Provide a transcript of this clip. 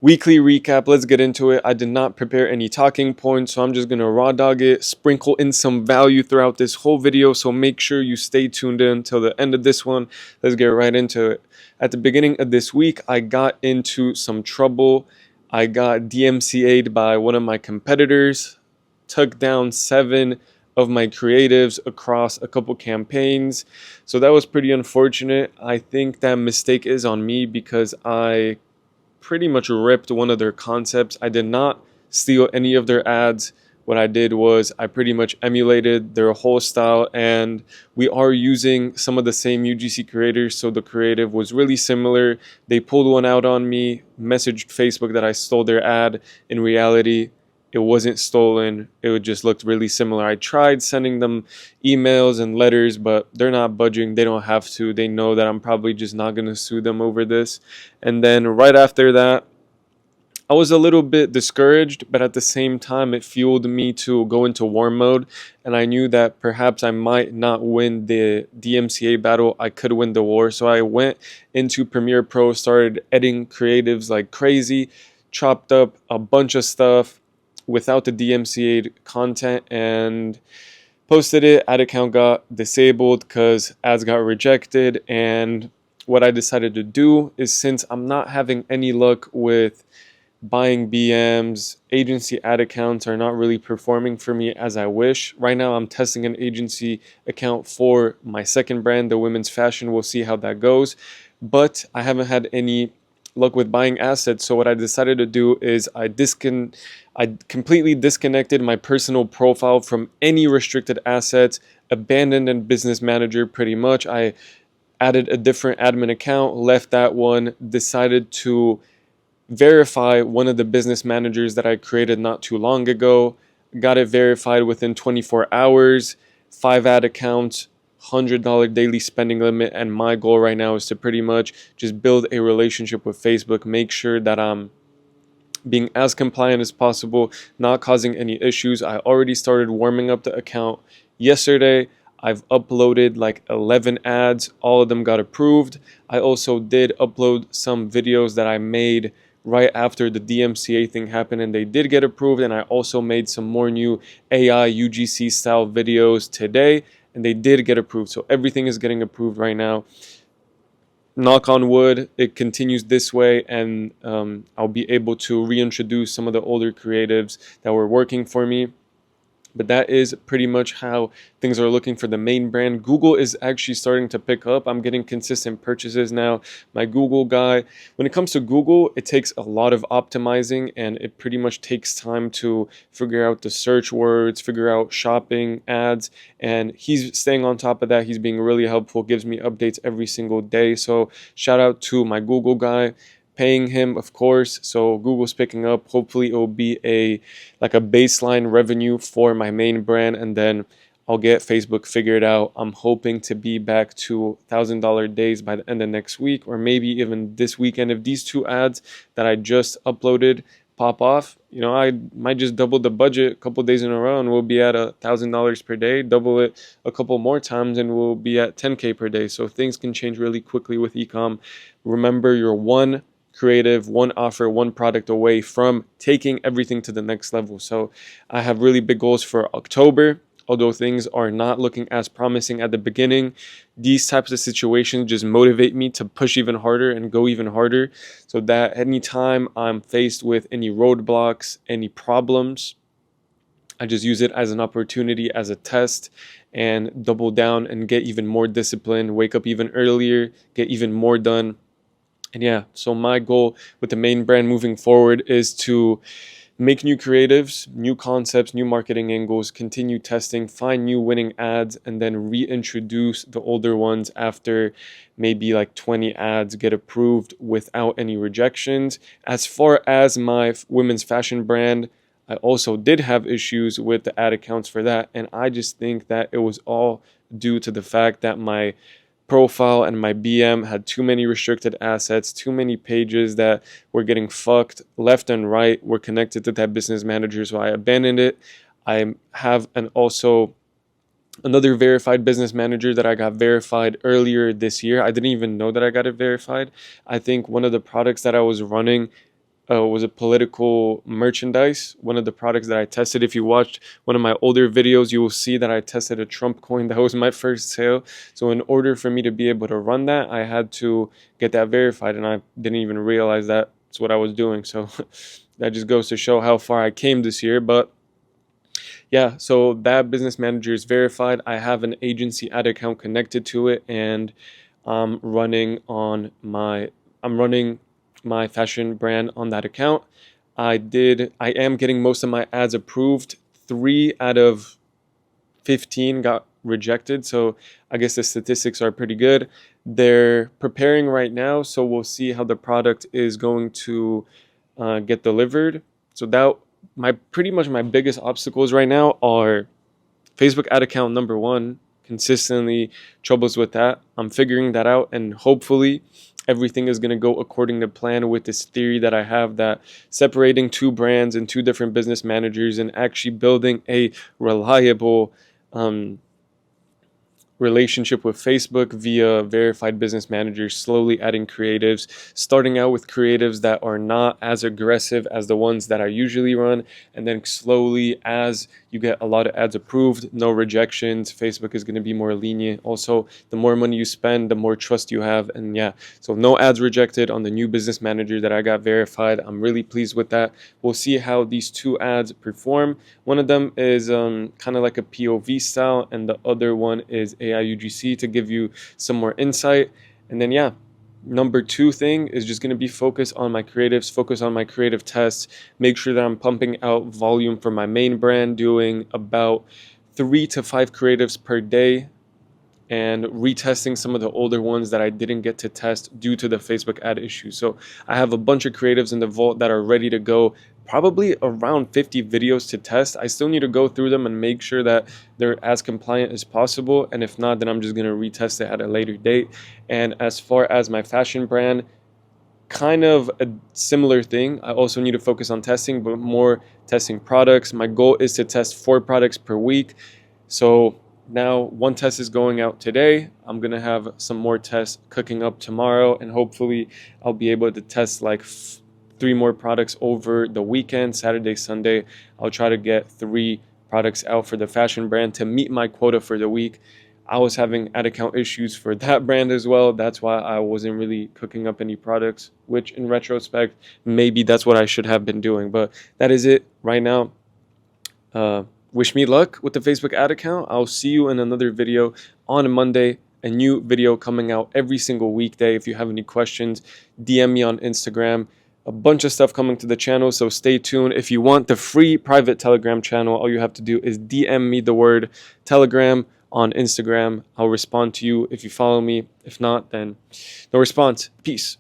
Weekly recap, let's get into it. I did not prepare any talking points, so I'm just gonna raw dog it, sprinkle in some value throughout this whole video, so make sure you stay tuned in till the end of this one. Let's get right into it. At the beginning of this week, I got into some trouble. I got DMCA'd by one of my competitors, took down 7 of my creatives across a couple campaigns, so that was pretty unfortunate. I think that mistake is on me because I pretty much ripped one of their concepts. I did not steal any of their ads. What I did was I pretty much emulated their whole style, and we are using some of the same UGC creators, so the creative was really similar. They pulled one out on me, messaged Facebook that I stole their ad. In reality, it wasn't stolen. It just looked really similar. I tried sending them emails and letters, but they're not budging. They don't have to. They know that I'm probably just not going to sue them over this. And then right after that, I was a little bit discouraged, but at the same time, it fueled me to go into war mode. And I knew that perhaps I might not win the DMCA battle. I could win the war. So I went into Premiere Pro, started editing creatives like crazy, chopped up a bunch of stuff without the DMCA content, and posted it. Ad account got disabled because ads got rejected. And what I decided to do is, since I'm not having any luck with buying BMs, agency ad accounts are not really performing for me as I wish. Right now, I'm testing an agency account for my second brand, the women's fashion. We'll see how that goes. But I haven't had any luck with buying assets. So what I decided to do is I completely disconnected my personal profile from any restricted assets, abandoned a business manager pretty much. I added a different admin account, left that one, decided to verify one of the business managers that I created not too long ago, got it verified within 24 hours, 5 ad accounts, $100 daily spending limit, and my goal right now is to pretty much just build a relationship with Facebook, make sure that I'm being as compliant as possible, not causing any issues. I already started warming up the account yesterday. I've uploaded like 11 ads, all of them got approved. I also did upload some videos that I made right after the DMCA thing happened, and they did get approved. And I also made some more new AI UGC style videos today, and they did get approved. So everything is getting approved right now. Knock on wood, it continues this way, and I'll be able to reintroduce some of the older creatives that were working for me. But that is pretty much how things are looking for the main brand. Google is actually starting to pick up. I'm getting consistent purchases now. My Google guy, when it comes to Google, it takes a lot of optimizing, and it pretty much takes time to figure out the search words, figure out shopping ads, and he's staying on top of that. He's being really helpful, gives me updates every single day. So shout out to my Google guy. Paying him, of course, so Google's picking up. Hopefully it will be a baseline revenue for my main brand, and then I'll get Facebook figured out. I'm hoping to be back to $1,000 days by the end of next week, or maybe even this weekend. If these 2 ads that I just uploaded pop off, I might just double the budget a couple days in a row, and we'll be at $1,000 per day. Double it a couple more times, and we'll be at 10K per day. So things can change really quickly with ecom. Remember, you're one creative, one offer, one product away from taking everything to the next level. So I have really big goals for October. Although things are not looking as promising at the beginning, these types of situations just motivate me to push even harder and go even harder, so that anytime I'm faced with any roadblocks, any problems, I just use it as an opportunity, as a test, and double down and get even more disciplined, wake up even earlier, get even more done. And yeah, so my goal with the main brand moving forward is to make new creatives, new concepts, new marketing angles, continue testing, find new winning ads, and then reintroduce the older ones after maybe like 20 ads get approved without any rejections. As far as my women's fashion brand, I also did have issues with the ad accounts for that, and I just think that it was all due to the fact that my profile and my BM had too many restricted assets, too many pages that were getting fucked left and right, were connected to that business manager, so I abandoned it. I have also another verified business manager that I got verified earlier this year. I didn't even know that I got it verified. I think one of the products that I was running was a political merchandise, one of the products that I tested. If you watched one of my older videos, you will see that I tested a Trump coin. That was my first sale. So in order for me to be able to run that, I had to get that verified, and I didn't even realize that's what I was doing. So that just goes to show how far I came this year. But yeah, so that business manager is verified. I have an agency ad account connected to it, and I'm running my fashion brand on that account. I am getting most of my ads approved. 3 out of 15 got rejected, so I guess the statistics are pretty good. They're preparing right now, so we'll see how the product is going to get delivered. So that pretty much my biggest obstacles right now are Facebook ad account number one, consistently troubles with that. I'm figuring that out, and hopefully everything is going to go according to plan with this theory that I have, that separating 2 brands and 2 different business managers and actually building a reliable relationship with Facebook via verified business managers, slowly adding creatives, starting out with creatives that are not as aggressive as the ones that I usually run, and then slowly, as you get a lot of ads approved, no rejections, Facebook is going to be more lenient. Also, the more money you spend, the more trust you have. And yeah, so no ads rejected on the new business manager that I got verified. I'm really pleased with that. We'll see how these 2 ads perform. One of them is kind of like a POV style, and the other one is AI UGC to give you some more insight. And then yeah, number 2 thing is just going to be focus on my creatives, focus on my creative tests, make sure that I'm pumping out volume for my main brand, doing about 3 to 5 creatives per day, and retesting some of the older ones that I didn't get to test due to the Facebook ad issue. So I have a bunch of creatives in the vault that are ready to go, probably around 50 videos to test. I still need to go through them and make sure that they're as compliant as possible, and if not, then I'm just going to retest it at a later date. And as far as my fashion brand, kind of a similar thing. I also need to focus on testing, but more testing products. My goal is to test 4 products per week. So now 1 test is going out today. I'm going to have some more tests cooking up tomorrow, and hopefully I'll be able to test like 3 more products over the weekend, Saturday, Sunday. I'll try to get 3 products out for the fashion brand to meet my quota for the week. I was having ad account issues for that brand as well. That's why I wasn't really cooking up any products, which in retrospect, maybe that's what I should have been doing. But that is it right now. Wish me luck with the Facebook ad account. I'll see you in another video on a Monday. A new video coming out every single weekday. If you have any questions, DM me on Instagram. A bunch of stuff coming to the channel, so stay tuned. If you want the free private Telegram channel, all you have to do is DM me the word Telegram on Instagram. I'll respond to you if you follow me. If not, then no response. Peace.